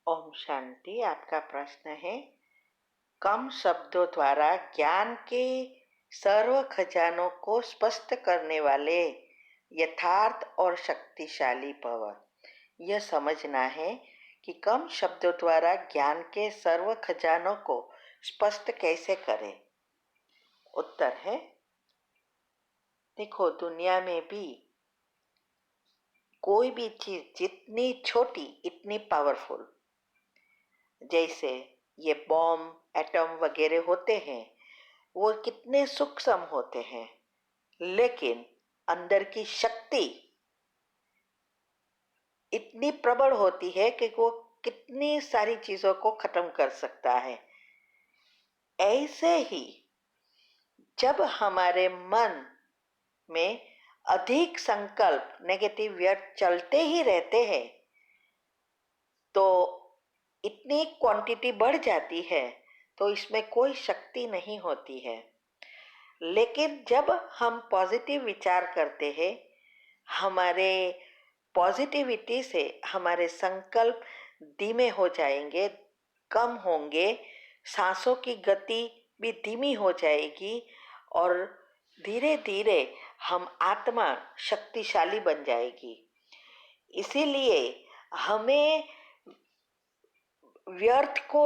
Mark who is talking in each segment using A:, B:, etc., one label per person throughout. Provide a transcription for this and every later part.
A: ओम शांति। आपका प्रश्न है, कम शब्दों द्वारा ज्ञान के सर्व खजानों को स्पष्ट करने वाले यथार्थ और शक्तिशाली भव। यह समझना है कि कम शब्दों द्वारा ज्ञान के सर्व खजानों को स्पष्ट कैसे करें। उत्तर है, देखो, दुनिया में भी कोई भी चीज जितनी छोटी इतनी पावरफुल। जैसे ये बॉम्ब, एटम वगैरह होते हैं, वो कितने सूक्ष्म होते हैं, लेकिन अंदर की शक्ति इतनी प्रबल होती है कि वो कितनी सारी चीजों को खत्म कर सकता है। ऐसे ही जब हमारे मन में अधिक संकल्प, नेगेटिव व्यर्थ चलते ही रहते हैं, तो इतनी क्वांटिटी बढ़ जाती है, तो इसमें कोई शक्ति नहीं होती है। लेकिन जब हम पॉजिटिव विचार करते हैं, हमारे पॉजिटिविटी से हमारे संकल्प धीमे हो जाएंगे, कम होंगे, सांसों की गति भी धीमी हो जाएगी और धीरे धीरे हम आत्मा शक्तिशाली बन जाएगी। इसीलिए हमें व्यर्थ को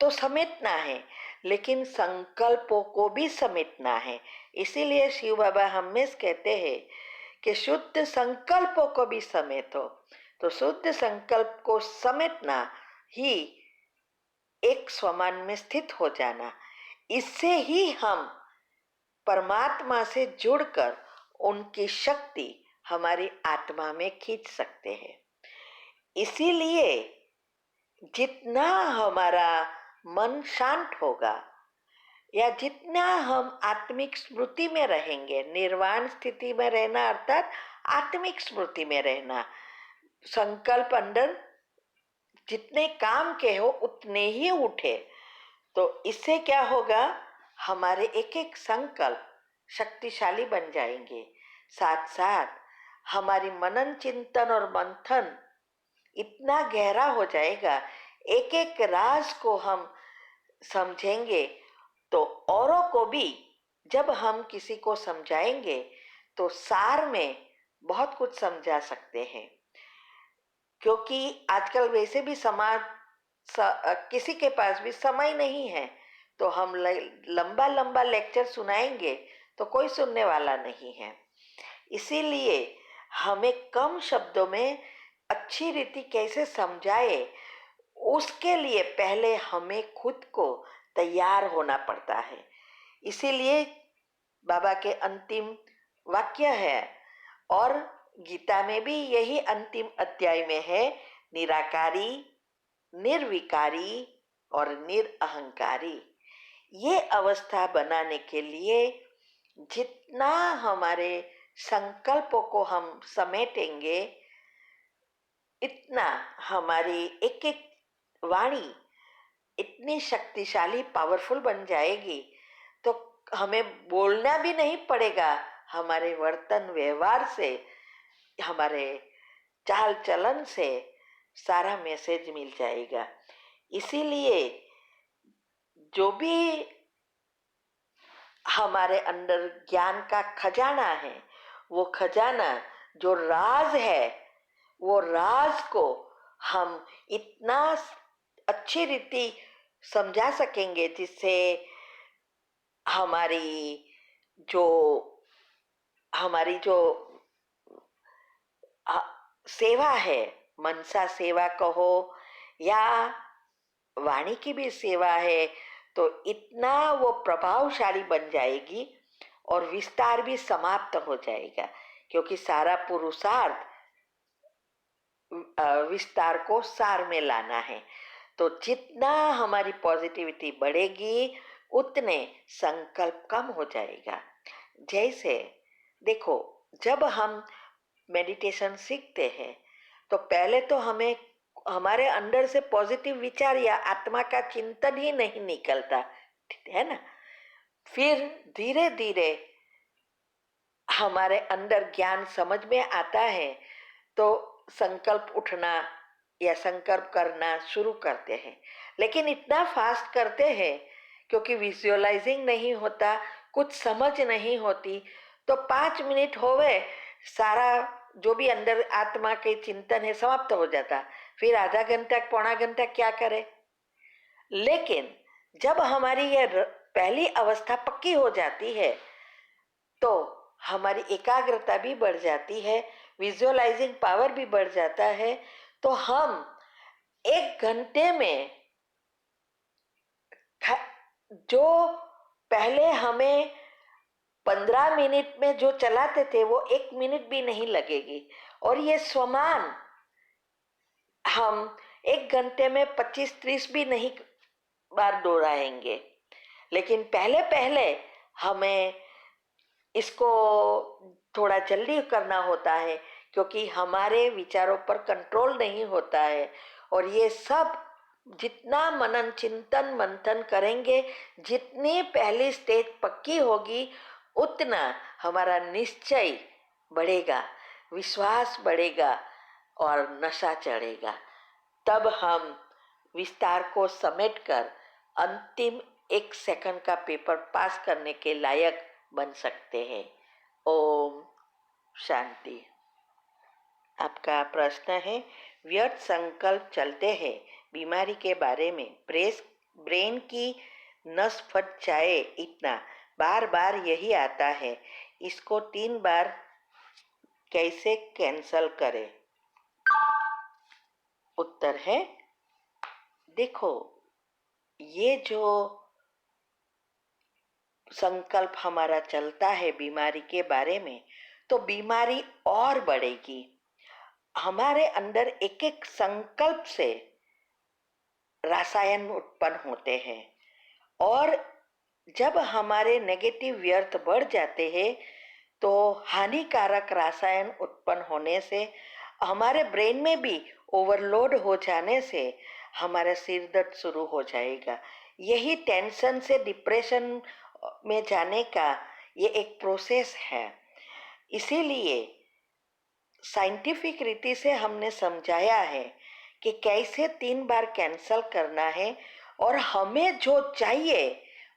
A: तो समेटना है, लेकिन संकल्पों को भी समेटना है। इसीलिए शिव बाबा हमेशा कहते हैं कि शुद्ध संकल्पों को भी समेटो। तो शुद्ध संकल्प को समेटना ही एक स्वमान में स्थित हो जाना। इससे ही हम परमात्मा से जुड़कर उनकी शक्ति हमारी आत्मा में खींच सकते हैं। इसीलिए जितना हमारा मन शांत होगा या जितना हम आत्मिक स्मृति में रहेंगे, निर्वाण स्थिति में रहना अर्थात आत्मिक स्मृति में रहना, संकल्प अंदर जितने काम के हो उतने ही उठे, तो इससे क्या होगा, हमारे एक एक संकल्प शक्तिशाली बन जाएंगे। साथ साथ हमारी मनन चिंतन और मंथन इतना गहरा हो जाएगा, एक एक राज को हम समझेंगे। तो औरों को भी जब हम किसी को समझाएंगे तो सार में बहुत कुछ समझा सकते हैं। क्योंकि आजकल वैसे भी समाज किसी के पास भी समय नहीं है, तो हम लंबा लंबा लेक्चर सुनाएंगे तो कोई सुनने वाला नहीं है। इसीलिए हमें कम शब्दों में अच्छी रीति कैसे समझाए, उसके लिए पहले हमें खुद को तैयार होना पड़ता है। इसीलिए बाबा के अंतिम वाक्य है, और गीता में भी यही अंतिम अध्याय में है, निराकारी, निर्विकारी और निरअहंकारी। ये अवस्था बनाने के लिए जितना हमारे संकल्पों को हम समेटेंगे, इतना हमारी एक एक वाणी इतनी शक्तिशाली, पावरफुल बन जाएगी, तो हमें बोलना भी नहीं पड़ेगा। हमारे वर्तन व्यवहार से, हमारे चाल चलन से सारा मैसेज मिल जाएगा। इसीलिए जो भी हमारे अंदर ज्ञान का खजाना है, वो खजाना जो राज है, वो राज को हम इतना अच्छी रीति समझा सकेंगे जिससे जो हमारी जो सेवा है, मनसा सेवा कहो या वाणी की भी सेवा है, तो इतना वो प्रभावशाली बन जाएगी और विस्तार भी समाप्त हो जाएगा। क्योंकि सारा पुरुषार्थ विस्तार को सार में लाना है। तो जितना हमारी पॉजिटिविटी बढ़ेगी, उतने संकल्प कम हो जाएगा। जैसे देखो, जब हम मेडिटेशन सीखते हैं तो पहले तो हमें हमारे अंदर से पॉजिटिव विचार या आत्मा का चिंतन ही नहीं निकलता है ना। फिर धीरे धीरे हमारे अंदर ज्ञान समझ में आता है, तो संकल्प उठना या संकल्प करना शुरू करते हैं, लेकिन इतना फास्ट करते हैं क्योंकि विजुअलाइजिंग नहीं होता, कुछ समझ नहीं होती, तो 5 मिनट होवे, सारा जो भी अंदर आत्मा के चिंतन है समाप्त हो जाता। फिर आधा घंटा पौना घंटा क्या करे। लेकिन जब हमारी यह पहली अवस्था पक्की हो जाती है तो हमारी एकाग्रता भी बढ़ जाती है, विजुअलाइजिंग पावर भी बढ़ जाता है। तो हम 1 घंटे में जो पहले हमें 15 मिनट में जो चलाते थे वो 1 मिनट भी नहीं लगेगी। और ये स्वमान हम 1 घंटे में 25-30 भी नहीं बार दोहराएंगे। लेकिन पहले पहले हमें इसको थोड़ा जल्दी करना होता है क्योंकि हमारे विचारों पर कंट्रोल नहीं होता है। और ये सब जितना मनन चिंतन मंथन करेंगे, जितनी पहली स्टेज पक्की होगी, उतना हमारा निश्चय बढ़ेगा, विश्वास बढ़ेगा और नशा चढ़ेगा। तब हम विस्तार को समेटकर अंतिम 1 सेकंड का पेपर पास करने के लायक बन सकते हैं। ओम शांति। आपका प्रश्न है, व्यर्थ संकल्प चलते हैं बीमारी के बारे में, ब्रेन की नस फट जाए इतना बार बार यही आता है, इसको 3 बार कैसे कैंसल करें। उत्तर है, देखो, ये जो संकल्प हमारा चलता है बीमारी के बारे में, तो बीमारी और बढ़ेगी। हमारे अंदर एक एक संकल्प से रसायन उत्पन्न होते हैं और जब हमारे नेगेटिव व्यर्थ बढ़ जाते हैं तो हानिकारक रसायन उत्पन्न होने से हमारे ब्रेन में भी ओवरलोड हो जाने से हमारा सिर दर्द शुरू हो जाएगा। यही टेंशन से डिप्रेशन में जाने का ये एक प्रोसेस है। इसीलिए साइंटिफिक रीति से हमने समझाया है कि कैसे 3 बार कैंसल करना है और हमें जो चाहिए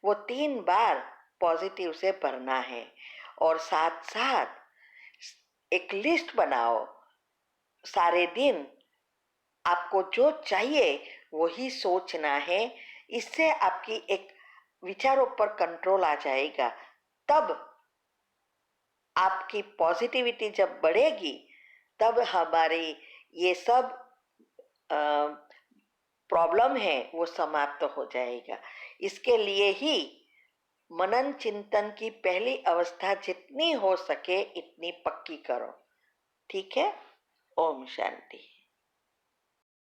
A: वो 3 बार पॉजिटिव से भरना है। और साथ साथ एक लिस्ट बनाओ, सारे दिन आपको जो चाहिए वही सोचना है। इससे आपकी एक विचारों पर कंट्रोल आ जाएगा। तब आपकी पॉजिटिविटी जब बढ़ेगी तब हमारी ये सब प्रॉब्लम है वो समाप्त हो जाएगा। इसके लिए ही मनन चिंतन की पहली अवस्था जितनी हो सके इतनी पक्की करो। ठीक है। ओम शांति।